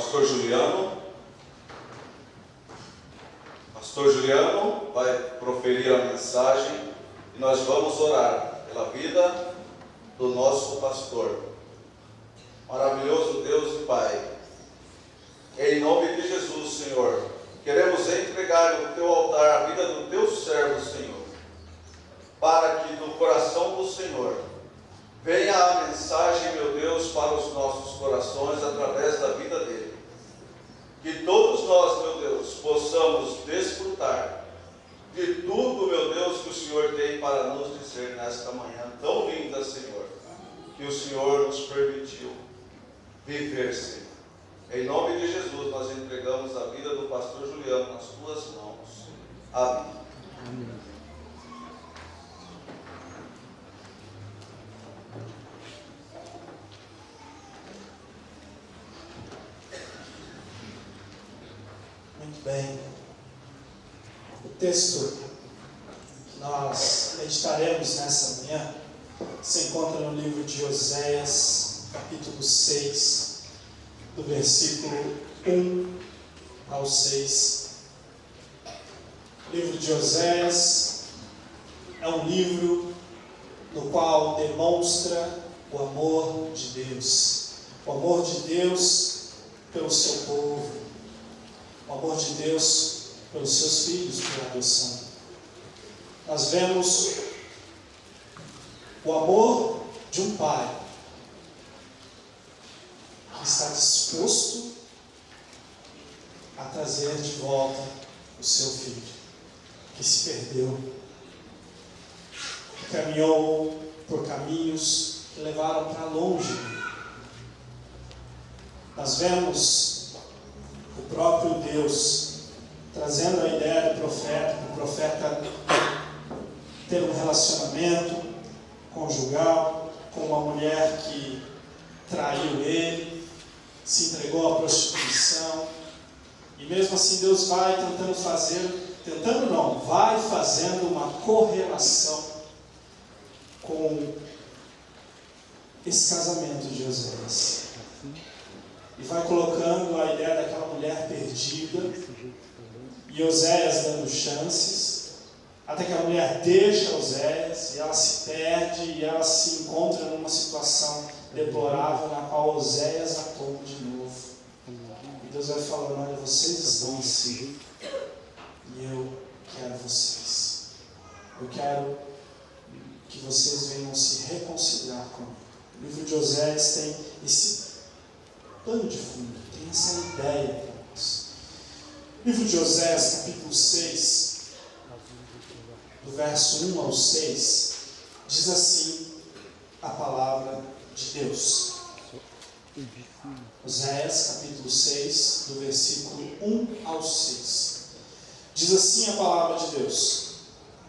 pastor Juliano. Pastor Juliano vai proferir a mensagem e nós vamos orar pela vida do nosso pastor. Maravilhoso Deus e Pai, em nome de Jesus, Senhor, queremos entregar no teu altar a vida do teu servo, Senhor, para que do coração do Senhor venha a mensagem, meu Deus, para os nossos corações através da vida dele. Que todos nós, meu Deus, possamos desfrutar de tudo, meu Deus, que o Senhor tem para nos dizer nesta manhã tão linda, Senhor, que o Senhor nos permitiu viver, Senhor. Em nome de Jesus, nós entregamos a vida do pastor Juliano nas tuas mãos. Amém. Amém. Muito bem. O texto que nós meditaremos nessa manhã se encontra no livro de Oséias, capítulo 6, do versículo 1 ao 6. O livro de Oséias é um livro no qual demonstra o amor de Deus. O amor de Deus pelo seu povo. O amor de Deus pelos seus filhos por adoção. Nós vemos o amor de um pai que está disposto a trazer de volta o seu filho, que se perdeu, que caminhou por caminhos que levaram para longe. Nós vemos o próprio Deus trazendo a ideia do profeta ter um relacionamento conjugal com uma mulher que traiu ele, se entregou à prostituição, e mesmo assim Deus vai vai fazendo uma correlação com esse casamento de Oséias. E vai colocando a ideia daquela mulher perdida, e Oséias dando chances, até que a mulher deixa Oséias, e ela se perde, e ela se encontra numa situação deplorável, na qual Oséias a toma de novo. E Deus vai falando: olha, vocês estão assim, e eu quero vocês. Eu quero que vocês venham se reconciliar comigo. O livro de Oséias tem esse pano de fundo, tem essa ideia para nós. Livro de Oséias, capítulo 6, do verso 1 ao 6, diz assim a palavra de Deus. Oséias, capítulo 6, do versículo 1 ao 6. Diz assim a palavra de Deus: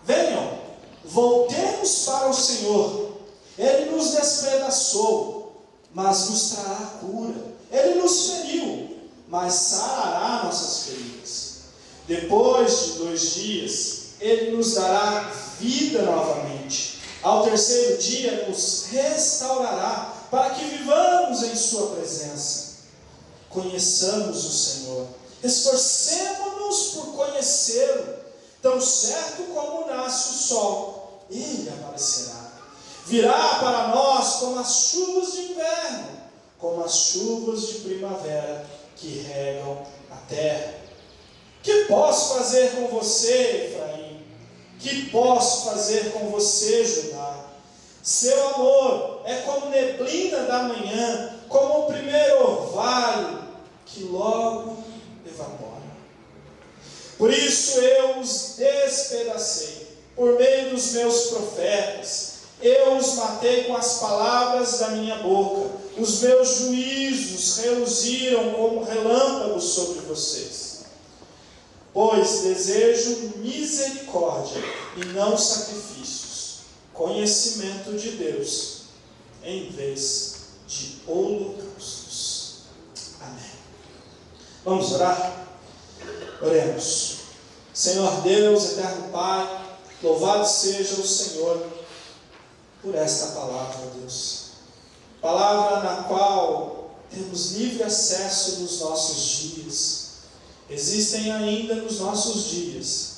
venham, voltemos para o Senhor. Ele nos despedaçou, mas nos trará cura. Ele nos feriu, mas sarará nossas feridas. Depois de 2 dias, Ele nos dará vida novamente. Ao terceiro dia, nos restaurará, para que vivamos em sua presença. Conheçamos o Senhor. Esforcemo-nos por conhecê-lo. Tão certo como nasce o sol, Ele aparecerá. Virá para nós como as chuvas de inverno, como as chuvas de primavera que regam a terra. Que posso fazer com você, Efraim? Que posso fazer com você, Judá? Seu amor é como neblina da manhã, como o primeiro orvalho que logo evapora. Por isso eu os despedacei por meio dos meus profetas. Eu os matei com as palavras da minha boca. Os meus juízos reluziram como relâmpagos sobre vocês. Pois desejo misericórdia e não sacrifícios, conhecimento de Deus em vez de holocaustos. Amém. Vamos orar? Oremos. Senhor Deus, eterno Pai, louvado seja o Senhor por esta palavra, Deus. Palavra na qual temos livre acesso nos nossos dias. Existem ainda nos nossos dias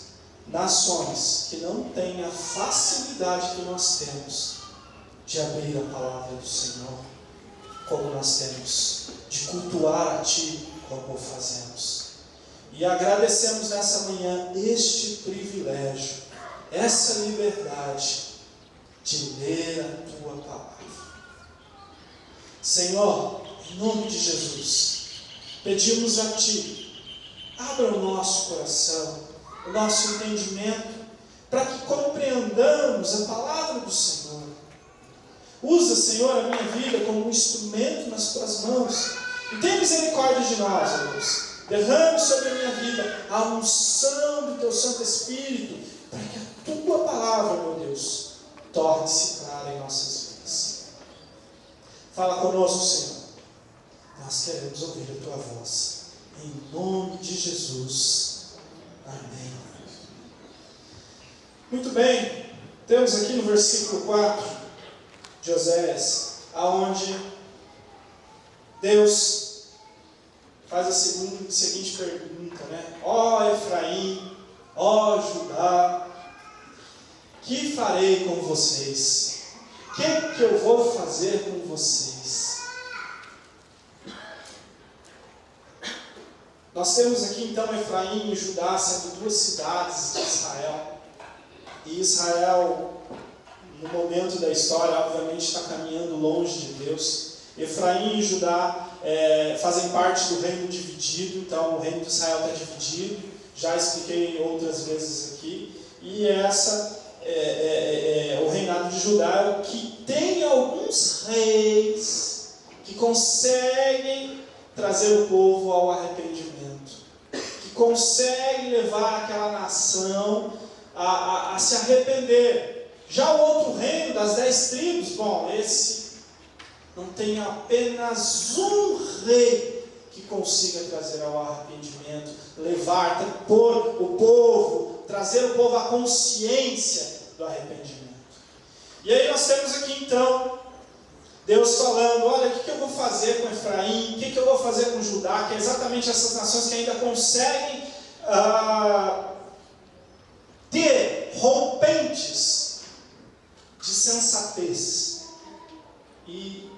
nações que não têm a facilidade que nós temos de abrir a palavra do Senhor, como nós temos, de cultuar a Ti, como o fazemos. E agradecemos nessa manhã este privilégio, essa liberdade de ler a Tua palavra. Senhor, em nome de Jesus, pedimos a Ti, abra o nosso coração, o nosso entendimento, para que compreendamos a palavra do Senhor. Usa, Senhor, a minha vida como um instrumento nas Tuas mãos. E tenha misericórdia de nós, ó Deus. Derrame sobre a minha vida a unção do Teu Santo Espírito, para que a Tua palavra, meu Deus, torne-se clara em nossas vidas. Fala conosco, Senhor. Nós queremos ouvir a Tua voz. Em nome de Jesus. Amém. Muito bem. Temos aqui no versículo 4 de Oséias, aonde Deus faz a seguinte pergunta, né? Ó Efraim, ó Judá, que farei com vocês? O que eu vou fazer com vocês? Nós temos aqui então Efraim e Judá sendo duas cidades de Israel. E Israel, no momento da história, obviamente está caminhando longe de Deus. Efraim e Judá fazem parte do reino dividido, então o reino de Israel está dividido. Já expliquei outras vezes aqui. E o reinado de Judá é o que tem alguns reis que conseguem trazer o povo ao arrependimento, que conseguem levar aquela nação a se arrepender. Já o outro reino das 10 tribos, bom, esse não tem apenas um rei que consiga trazer ao arrependimento, pôr o povo, trazer o povo à consciência do arrependimento. E aí nós temos aqui então Deus falando, olha, o que eu vou fazer com Efraim, o que eu vou fazer com Judá, que é exatamente essas nações que ainda conseguem ter rompentes de sensatez e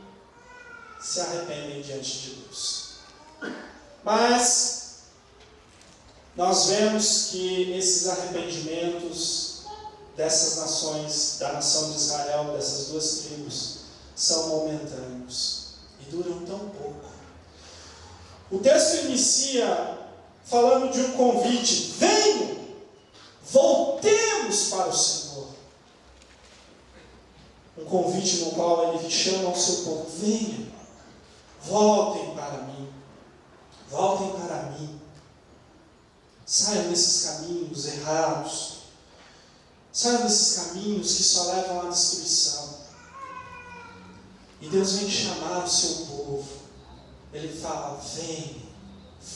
se arrependem diante de Deus. Mas nós vemos que esses arrependimentos dessas nações, da nação de Israel, dessas duas tribos, são momentâneos e duram tão pouco. O texto inicia falando de um convite: venham, voltemos para o Senhor. Um convite no qual ele chama o seu povo: venham, voltem para mim, voltem para mim, saiam desses caminhos errados, saiam desses caminhos que só levam à destruição. E Deus vem chamar o seu povo. Ele fala: venham,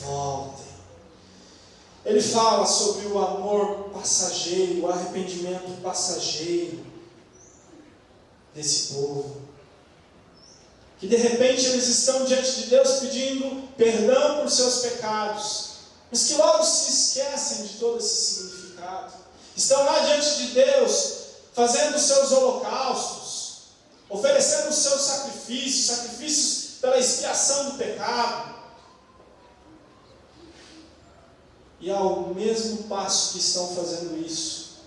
voltem. Ele fala sobre o amor passageiro, o arrependimento passageiro desse povo. Que de repente eles estão diante de Deus pedindo perdão por seus pecados, mas que logo se esquecem de todo esse significado. Estão lá diante de Deus fazendo os seus holocaustos, oferecendo os seus sacrifícios pela expiação do pecado. E ao mesmo passo que estão fazendo isso,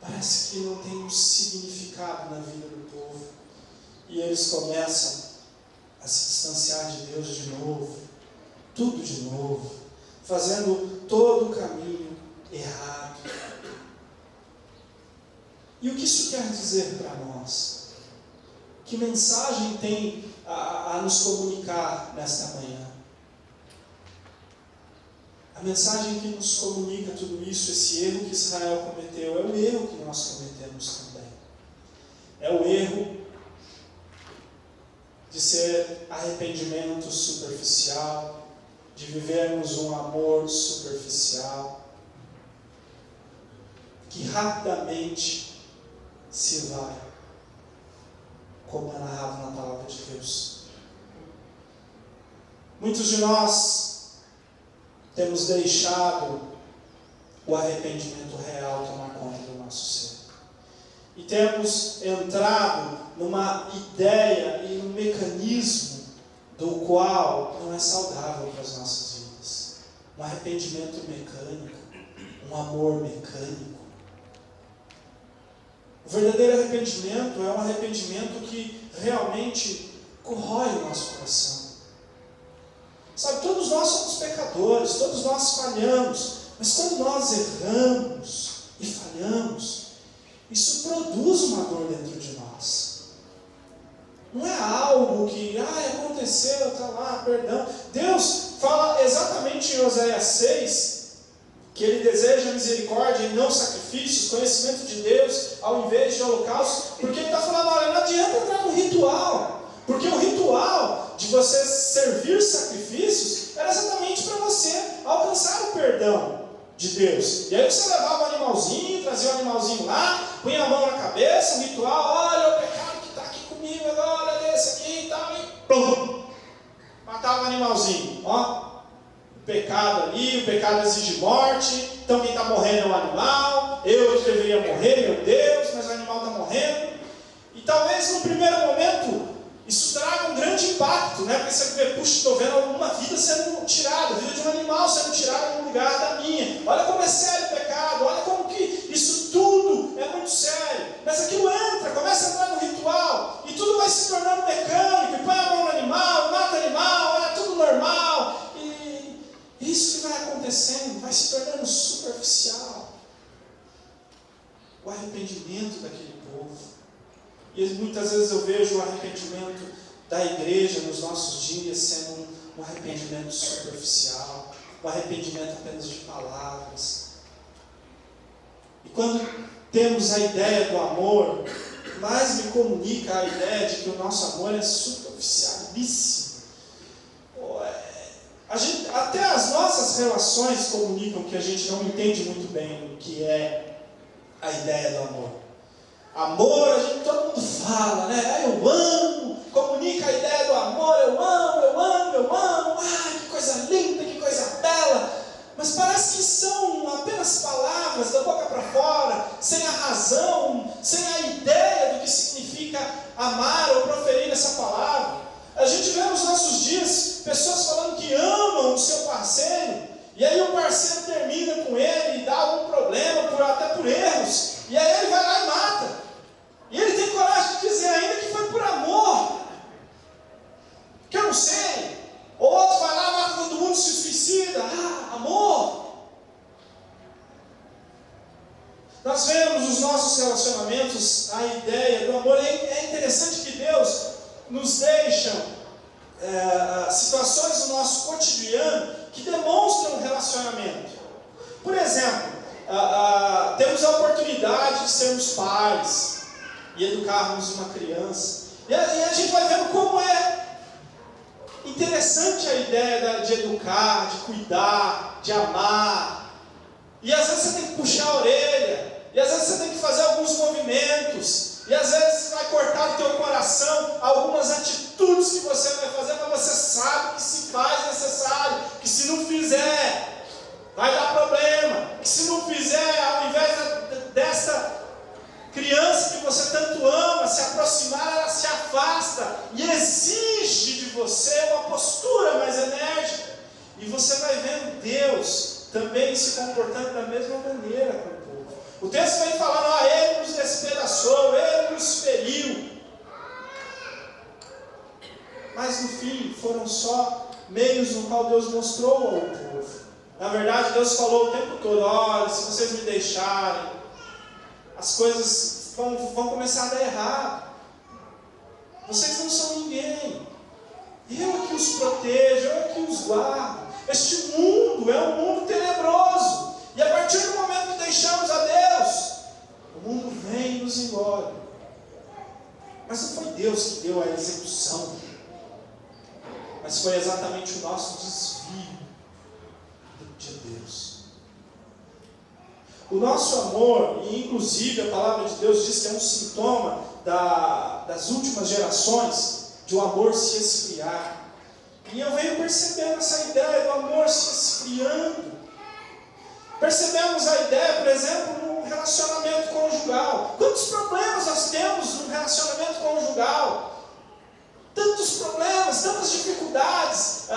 parece que não tem um significado na vida do povo. E eles começam a se distanciar de Deus de novo, tudo de novo, fazendo todo o caminho errado. E o que isso quer dizer para nós? Que mensagem tem a nos comunicar nesta manhã? A mensagem que nos comunica tudo isso, esse erro que Israel cometeu, é o erro que nós cometemos também. É o erro de ser arrependimento superficial, de vivermos um amor superficial, que rapidamente se vai, como é narrado na palavra de Deus. Muitos de nós temos deixado o arrependimento real tomar conta do nosso ser. E temos entrado numa ideia e num mecanismo do qual não é saudável para as nossas vidas. Um arrependimento mecânico, um amor mecânico. O verdadeiro arrependimento é um arrependimento que realmente corrói o nosso coração. Sabe, todos nós somos pecadores, todos nós falhamos, mas quando nós erramos e falhamos, isso produz uma dor dentro de nós. Não é algo que, aconteceu, está lá, perdão. Deus fala exatamente em Oséias 6, que Ele deseja misericórdia e não sacrifícios, conhecimento de Deus, ao invés de holocausto, porque Ele está falando, olha, não adianta entrar no ritual, porque o ritual de você servir sacrifícios era exatamente para você alcançar o perdão de Deus. E aí você levava o animalzinho, trazia o animalzinho lá, punha a mão na cabeça, um ritual, olha o pecado que está aqui comigo agora, desse aqui e tal, e pum, matava o animalzinho, ó. O pecado ali, o pecado exige morte, então quem está morrendo é o animal, eu que deveria morrer, meu Deus, mas o animal está morrendo. E talvez no primeiro momento isso traga um grande impacto, né? Porque você vê, puxa, estou vendo alguma vida sendo tirada, a vida de um animal sendo tirada no lugar da minha. Olha como é sério o pecado, olha como que isso tudo é muito sério. Mas aquilo entra, começa a entrar no ritual, e tudo vai se tornando mecânico, e põe a mão no animal, mata o animal, é tudo normal. E isso que vai acontecendo, vai se tornando superficial. O arrependimento daquele povo. E muitas vezes eu vejo o arrependimento da igreja nos nossos dias sendo um arrependimento superficial, um arrependimento apenas de palavras. E quando temos a ideia do amor, mais me comunica a ideia de que o nosso amor é superficialíssimo. Até as nossas relações comunicam que a gente não entende muito bem o que é a ideia do amor. Amor, todo mundo fala, né? Eu amo, comunica a ideia do amor, eu amo, que coisa linda, que coisa bela. Mas parece que são apenas palavras da boca para fora, sem a razão, sem a ideia do que significa amar ou proferir essa palavra. A gente vê nos nossos dias pessoas falando que amam o seu parceiro, e aí o parceiro termina com ele e dá algum problema, até por erros, e aí ele vai lá e mata. E ele tem coragem de dizer ainda que foi por amor, que eu não sei. Ou outro vai lá, mata todo mundo, se suicida. Amor. Nós vemos nos nossos relacionamentos a ideia do amor. É interessante que Deus nos deixa situações no nosso cotidiano que demonstram um relacionamento. Por exemplo, temos a oportunidade de sermos pais e educarmos uma criança. E a gente vai vendo como é interessante a ideia de educar, de cuidar, de amar. E às vezes você tem que puxar a orelha, e às vezes você tem que fazer alguns movimentos, e às vezes vai cortar do teu coração algumas atitudes que você vai fazer, mas você sabe que se faz necessário, que se não fizer, vai dar problema, que se não fizer, ao invés desta criança que você tanto ama se aproximar, ela se afasta e exige de você uma postura mais enérgica. E você vai vendo Deus também se comportando da mesma maneira com o povo. O texto vem falando, Ele nos despedaçou, Ele nos feriu. Mas no fim foram só meios no qual Deus mostrou ao povo. Na verdade Deus falou o tempo todo, olha, se vocês me deixarem, as coisas vão começar a dar errado. Vocês não são ninguém. Eu é que os protejo, eu é que os guardo. Este mundo é um mundo tenebroso. E a partir do momento que deixamos a Deus, o mundo vem e nos engole. Mas não foi Deus que deu a execução. Mas foi exatamente o nosso desvio de Deus. O nosso amor, e inclusive a palavra de Deus diz que é um sintoma das últimas gerações, de um amor se esfriar. E eu venho percebendo essa ideia do amor se esfriando. Percebemos a ideia, por exemplo, no relacionamento conjugal. Quantos problemas nós temos no relacionamento conjugal? Tantos problemas, tantas dificuldades.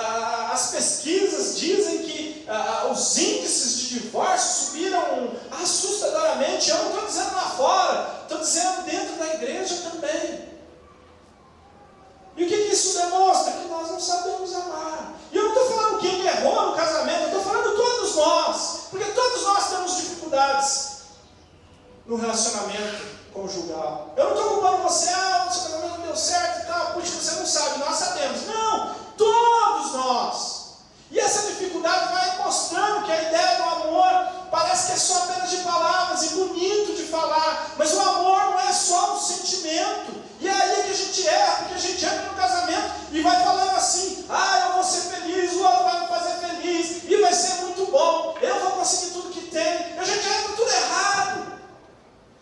As pesquisas dizem que os índices de divórcio subiram assustadoramente. Eu não estou dizendo lá fora, estou dizendo dentro da igreja também. E o que isso demonstra? Que nós não sabemos amar. E eu não estou falando quem errou no casamento, eu estou falando todos nós. Porque todos nós temos dificuldades no relacionamento conjugal. Eu não estou culpando você, o seu casamento não deu certo e tal, puxa, você não sabe, nós sabemos. Não, todos nós. E essa dificuldade vai mostrando que a ideia do amor parece que é só apenas de palavras e bonito de falar, mas o amor não é só um sentimento. E é aí que a gente erra, porque a gente entra no casamento e vai falando assim: eu vou ser feliz, o outro vai me fazer feliz, e vai ser muito bom, eu vou conseguir tudo que tem. A gente entra tudo errado.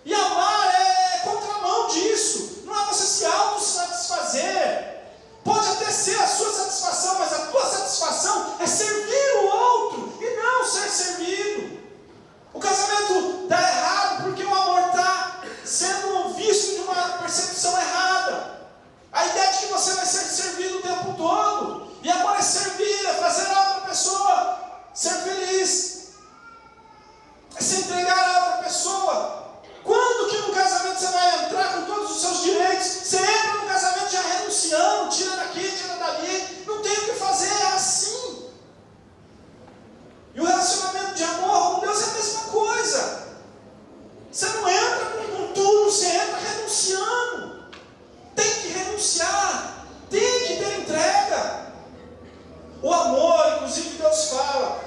E amar é contramão disso. Não é você se autossatisfazer. Pode até ser a sua satisfação, mas a tua satisfação é servir o outro e não ser servido. O casamento está errado porque o amor está sendo visto de uma percepção errada. A ideia de que você vai ser servido o tempo todo. E amor é servir, é fazer a outra pessoa ser feliz, é se entregar a outra pessoa. Quando que no casamento você vai entrar com todos os seus direitos? Você entra no casamento já renunciando, tira daqui, tira dali, não tem o que fazer, é assim. E o relacionamento de amor com Deus é a mesma coisa. Você não entra com tudo, você entra renunciando. Tem que renunciar, tem que ter entrega. O amor, inclusive Deus fala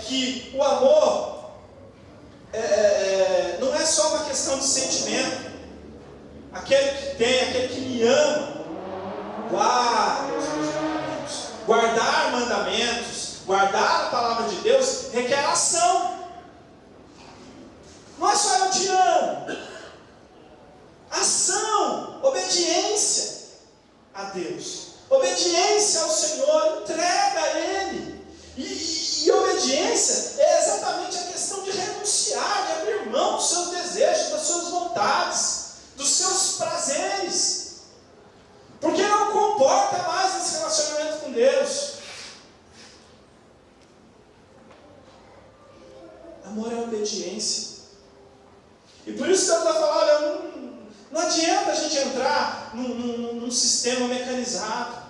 que o amor não é só uma questão de sentimento. Aquele que tem, aquele que me ama, guarda os meus mandamentos. Guardar mandamentos, guardar a palavra de Deus requer ação. Não é só eu te amo. Ação, obediência a Deus, obediência ao Senhor, entrega a Ele. E obediência é exatamente a questão de renunciar, de abrir mão dos seus desejos, das suas vontades, dos seus prazeres, porque não comporta mais esse relacionamento com Deus. Amor é obediência. E por isso Deus vai falar: olha, não adianta a gente entrar num sistema mecanizado.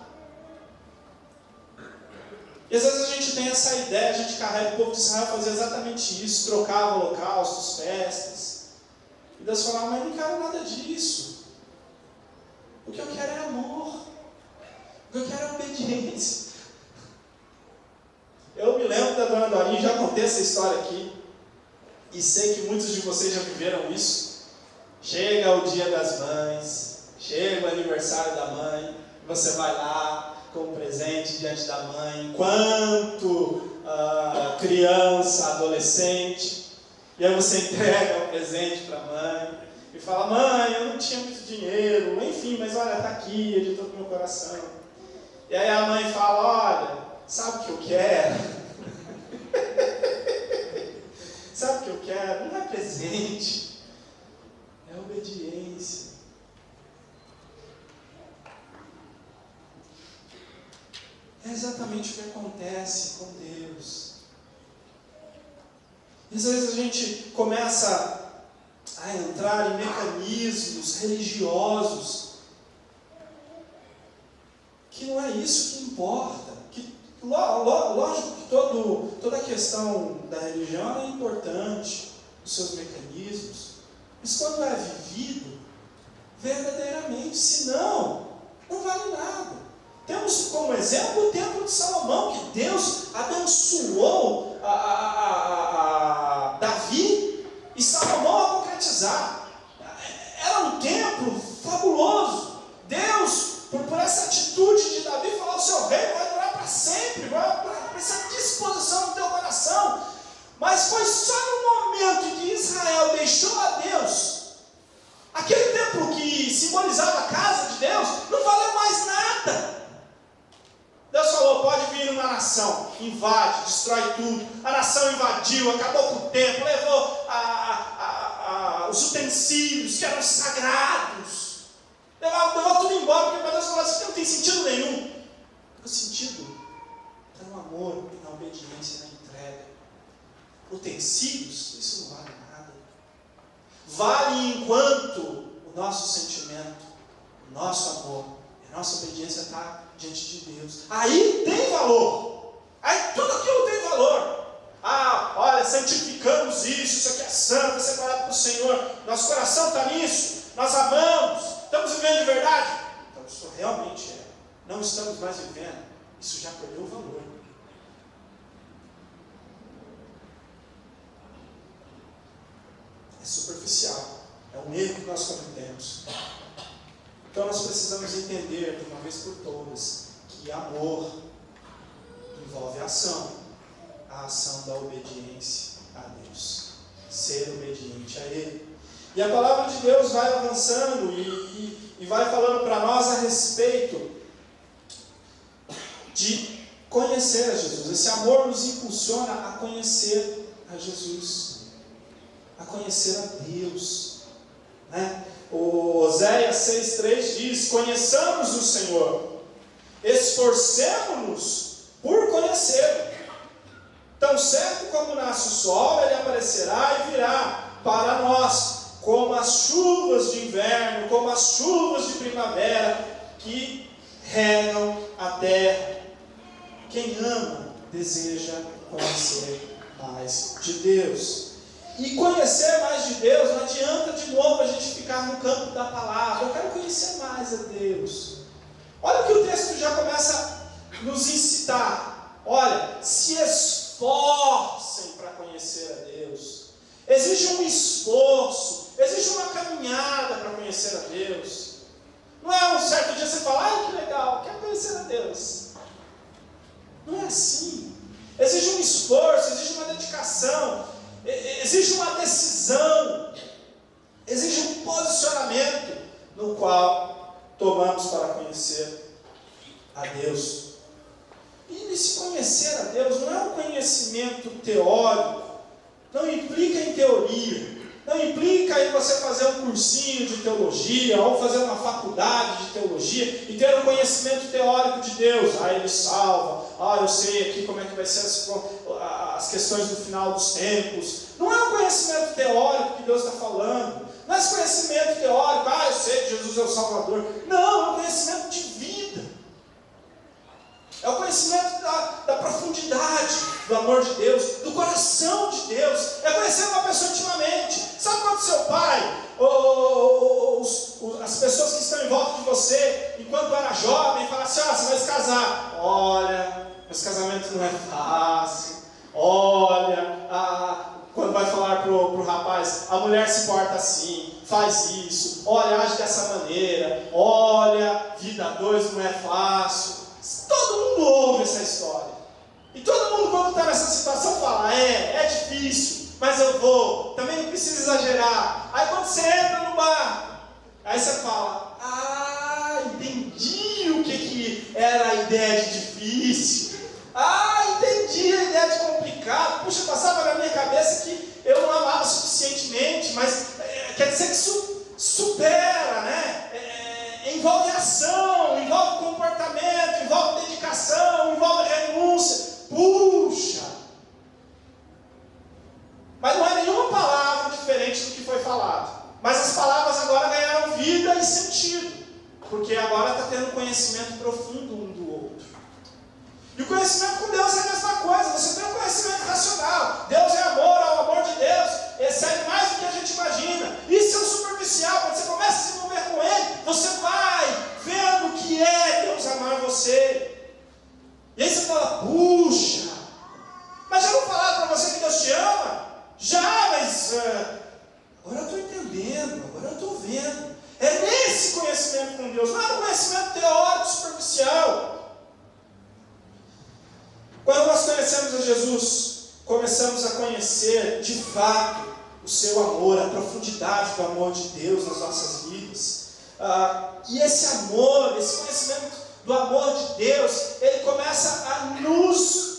E às vezes a gente tem essa ideia, a gente carrega o povo de Israel fazer exatamente isso, trocava holocaustos, festas. E Deus falava: mas não quero nada disso. O que eu quero é amor. O que eu quero é obediência. Eu me lembro da dona Dorinha, já contei essa história aqui. E sei que muitos de vocês já viveram isso. Chega o dia das mães, chega o aniversário da mãe, você vai lá com o presente diante da mãe, enquanto criança, adolescente, e aí você entrega o presente para a mãe, e fala: mãe, eu não tinha muito dinheiro, enfim, mas olha, está aqui, é de todo o meu coração. E aí a mãe fala: olha, sabe o que eu quero? Sabe o que eu quero? Não é presente, é obediência. É exatamente o que acontece com Deus. E às vezes a gente começa a entrar em mecanismos religiosos que não é isso que importa. Lógico que toda a questão da religião é importante, os seus mecanismos, mas quando é vivido verdadeiramente, senão não vale nada. Temos como exemplo o templo de Salomão, que Deus abençoou Davi e Salomão a concretizar. Era um templo fabuloso. Deus, por essa atitude de Davi, falou: o seu reino vai durar para sempre, vai por essa disposição do teu coração. Mas foi só no momento em que Israel deixou a Deus, aquele templo que simbolizava a casa de Deus não valeu mais nada. Deus nação, invade, destrói tudo. A nação invadiu, acabou com o templo, levou os utensílios que eram sagrados, levou tudo embora, porque Deus falou assim, não tem sentido nenhum. O sentido está no amor, na obediência, na entrega. Utensílios, isso não vale nada. Vale enquanto o nosso sentimento, o nosso amor, a nossa obediência está diante de Deus. Aí tem valor. Aí tudo aquilo tem valor. Olha, santificamos isso aqui é santo, é separado para o Senhor. Nosso coração está nisso. Nós amamos. Estamos vivendo de verdade. Então isso realmente é. Não estamos mais vivendo. Isso já perdeu o valor. É superficial. É um erro que nós cometemos. Então nós precisamos entender de uma vez por todas que amor envolve ação. A ação da obediência a Deus. Ser obediente a Ele. E a palavra de Deus vai avançando e vai falando para nós a respeito de conhecer a Jesus. Esse amor nos impulsiona a conhecer a Jesus. A conhecer a Deus. Né? O Oséias 6,3 diz: conheçamos o Senhor, esforcemo-nos por conhecê-lo. Tão certo como nasce o sol, ele aparecerá e virá para nós, como as chuvas de inverno, como as chuvas de primavera, que regam a terra. Quem ama, deseja conhecer mais de Deus. E conhecer mais de Deus, não adianta de novo a gente ficar no campo da palavra. Eu quero conhecer mais a Deus. Olha o que o texto já começa a nos incitar. Olha, se esforcem para conhecer a Deus. Exige um esforço, exige uma caminhada para conhecer a Deus. Não é um certo dia você fala, ai que legal, quero conhecer a Deus. Não é assim. Exige um esforço, exige uma dedicação, exige uma decisão, exige um posicionamento no qual tomamos para conhecer a Deus. E esse conhecer a Deus não é um conhecimento teórico, não implica em teoria, não implica em você fazer um cursinho de teologia, ou fazer uma faculdade de teologia, e ter um conhecimento teórico de Deus. Ele salva, eu sei aqui como é que vai ser as questões do final dos tempos. Não é um conhecimento teórico que Deus está falando, não é esse conhecimento teórico, eu sei que Jesus é o Salvador. Não, é um conhecimento de vida. É o conhecimento da profundidade do amor de Deus, do coração de Deus. É conhecer uma pessoa intimamente. Sabe quando seu pai, as pessoas que estão em volta de você, enquanto era jovem, falam assim, você vai se casar. Olha, esse casamento não é fácil. Olha, quando vai falar pro rapaz, a mulher se porta assim, faz isso. Olha, age dessa maneira. Olha, vida a dois não é fácil. Todo mundo ouve essa história. E todo mundo, quando está nessa situação, fala, é difícil, mas eu vou. Também não precisa exagerar. Aí quando você entra no bar, aí você fala, entendi o que era a ideia de difícil. Entendi a ideia de complicado. Puxa, passava na minha cabeça que eu não amava suficientemente, mas quer dizer que isso supera, né? Envolve ação, envolve comportamento, envolve dedicação, envolve renúncia. Puxa! Mas não é nenhuma palavra diferente do que foi falado. Mas as palavras agora ganharam vida e sentido, porque agora está tendo um conhecimento profundo um do outro. E o conhecimento com Deus é a mesma coisa. Você tem um conhecimento racional. Deus é amor, o amor de Deus excede mais do que a gente imagina. Isso é o superficial. Quando você começa a se envolver com Ele, você vai vendo o que é Deus amar você. E aí você fala, puxa, mas já vou falar para você que Deus te ama? Já, mas agora eu estou entendendo, agora eu estou vendo. É nesse conhecimento com Deus, não é um conhecimento teórico superficial. Quando nós conhecemos a Jesus, começamos a conhecer de fato o seu amor, a profundidade do amor de Deus nas nossas vidas. E esse amor, esse conhecimento do amor de Deus, ele começa a nos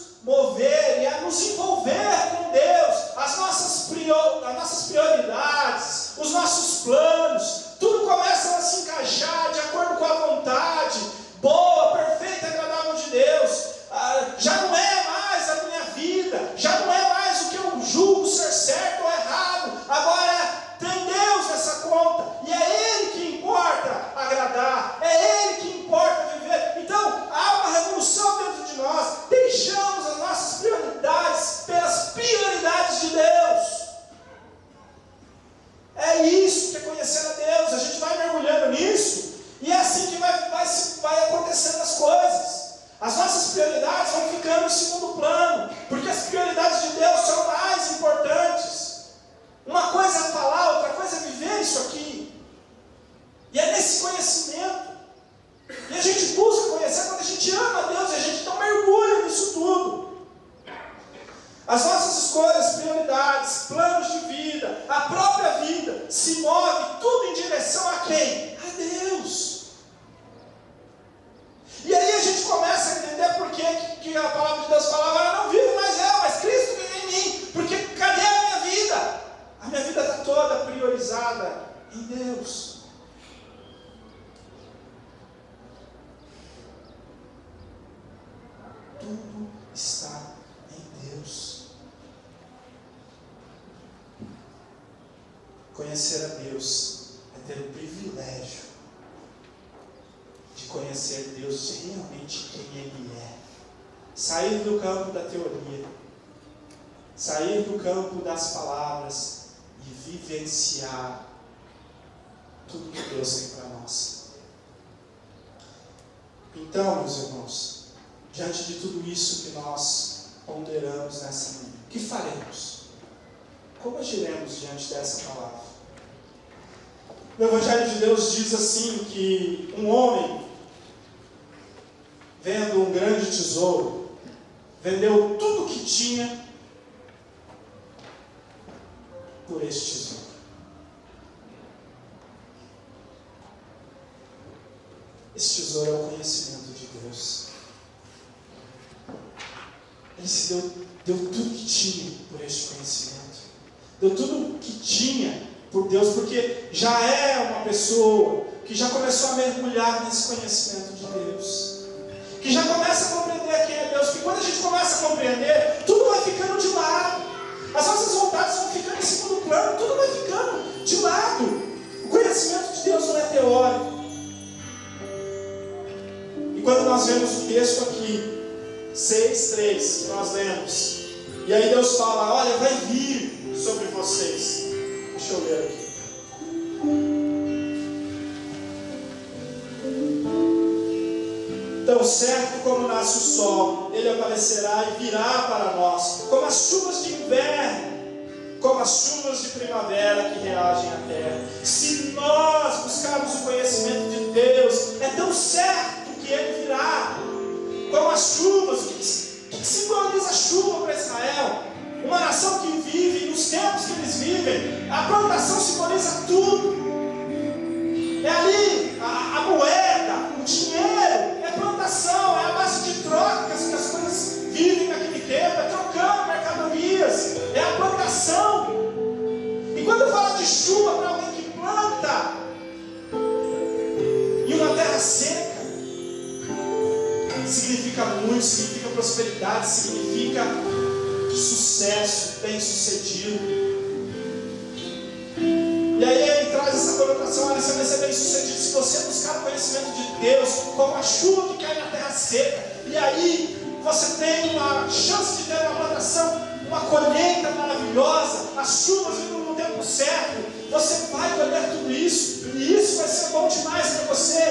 Conhecer a Deus é ter o privilégio de conhecer Deus realmente quem Ele é. Sair do campo da teoria, sair do campo das palavras e vivenciar tudo que Deus tem para nós. Então, meus irmãos, diante de tudo isso que nós ponderamos nessa manhã, o que faremos? Como agiremos diante dessa palavra? O Evangelho de Deus diz assim, que um homem, vendo um grande tesouro, vendeu tudo o que tinha por este tesouro. Esse tesouro é o conhecimento de Deus. Ele se deu tudo que tinha por este conhecimento. Deu tudo que tinha por Deus, porque já é uma pessoa que já começou a mergulhar nesse conhecimento de Deus, que já começa a compreender quem é Deus, que quando a gente começa a compreender, tudo vai ficando de lado, as nossas vontades vão ficando em segundo plano, tudo vai ficando de lado. O conhecimento de Deus não é teórico. E quando nós vemos o texto aqui, 6:3, que nós lemos, e aí Deus fala, olha, vai vir sobre vocês. Deixa eu ler aqui. Tão certo como nasce o sol, ele aparecerá e virá para nós, como as chuvas de inverno, como as chuvas de primavera que reagem à terra. Se nós buscarmos o conhecimento de Deus, é tão certo que ele virá, como as chuvas. O que simboliza a chuva para Israel? Uma nação que vive nos tempos que eles vivem. A plantação simboliza tudo. É ali a moeda, o dinheiro, é a plantação, é a base de trocas que as coisas vivem naquele tempo, é trocando mercadorias, é a plantação. E quando fala de chuva para alguém que planta em uma terra seca, significa muito, significa prosperidade, significa sucesso, bem-sucedido. E aí ele traz essa conotação, olha, você vai ser bem-sucedido se você buscar o conhecimento de Deus, como a chuva que cai na terra seca. E aí você tem uma chance de ter uma plantação, uma colheita maravilhosa, as chuvas vindo no tempo certo. Você vai colher tudo isso, e isso vai ser bom demais para você.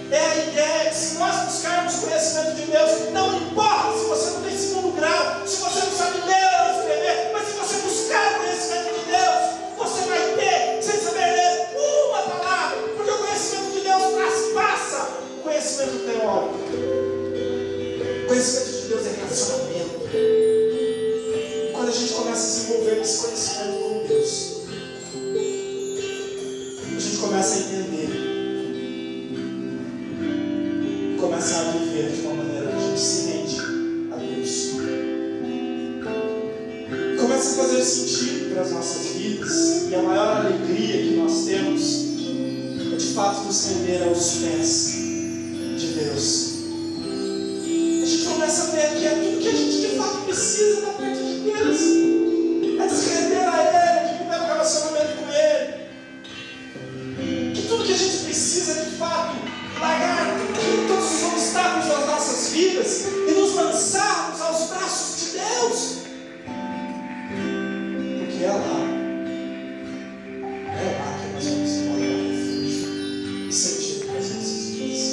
É a ideia que se nós buscarmos o conhecimento de Deus, não importa se você não tem segundo grau, se você não sabe ler ou escrever, mas se você buscar o conhecimento de Deus, você vai ter, sem saber ler uma palavra, porque o conhecimento de Deus traspassa o conhecimento teórico. O conhecimento de Deus é relacionamento. E quando a gente começa a desenvolver esse conhecimento com Deus, a gente começa a entender, começa a viver de uma maneira que a gente se rende a Deus. Começa a fazer sentido para as nossas vidas, e a maior alegria que nós temos é de fato nos render aos pés de Deus. A gente começa a ver que é tudo que a gente de fato precisa da parte de Deus, é se render a Ele, de viver um relacionamento com Ele. Que tudo que a gente precisa de fato largar todos os obstáculos das nossas vidas e nos lançarmos aos braços de Deus, porque é lá que nós vamos encontrar refúgio e sentido para as nossas vidas.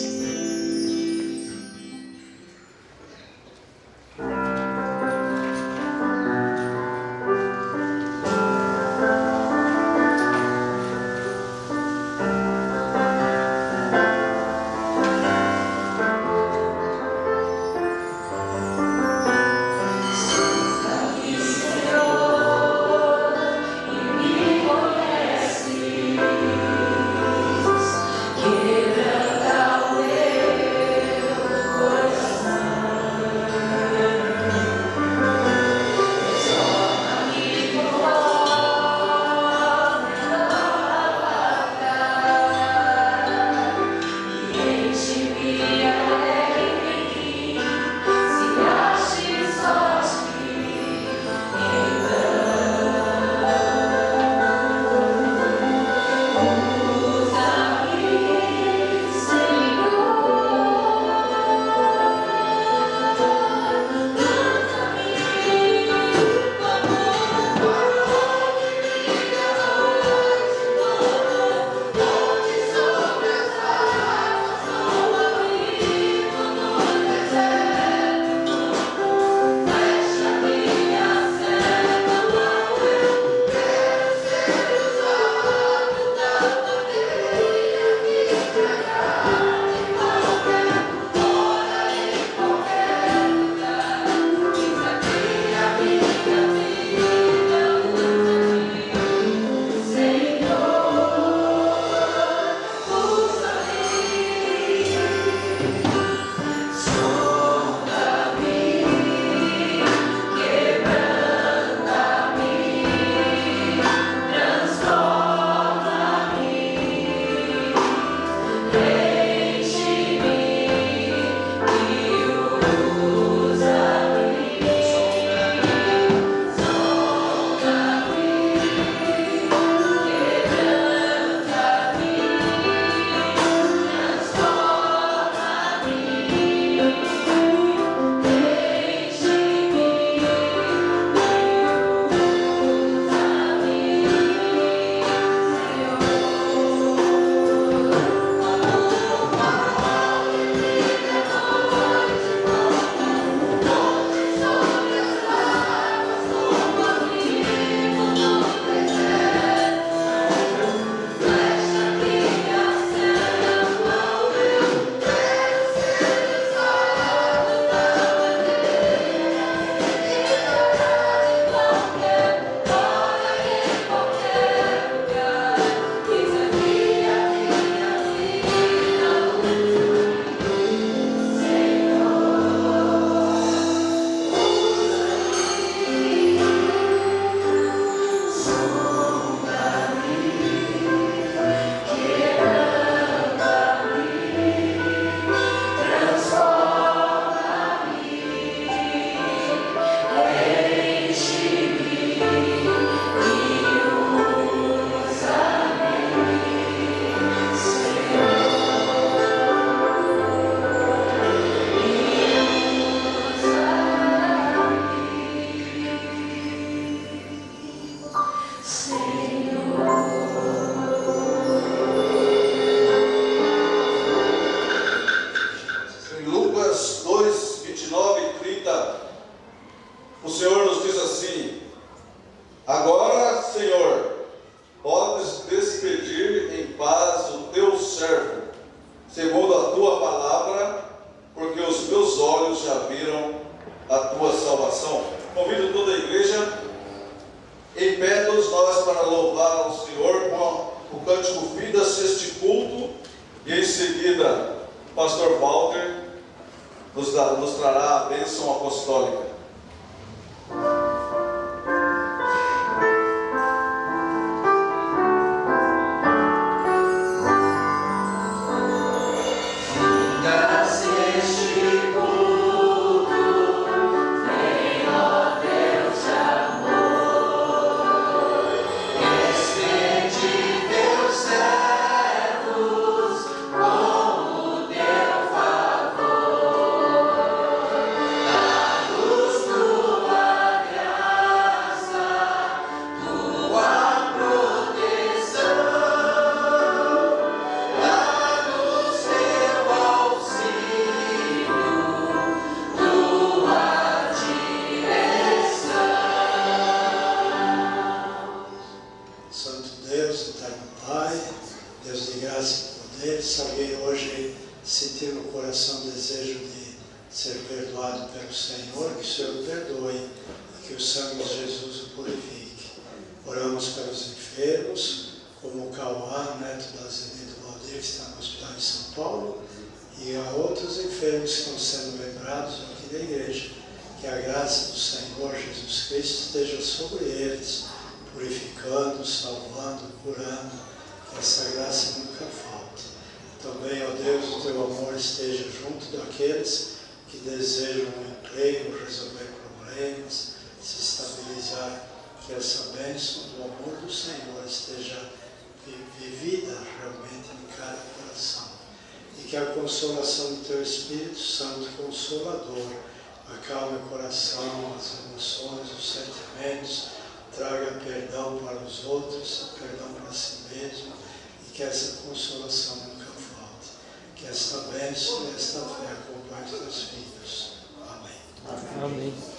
segundo a tua palavra, porque os meus olhos já viram a tua salvação. Convido toda a igreja, em pé todos nós, para louvar ao Senhor com o cântico Vidas este culto, e em seguida o pastor Walter nos trará a bênção apostólica. Consolação do teu Espírito Santo Consolador acalme o coração, as emoções, os sentimentos, traga perdão para os outros, perdão para si mesmo, e que essa consolação nunca falte. Que esta bênção e esta fé acompanhe os teus filhos. Amém. Amém.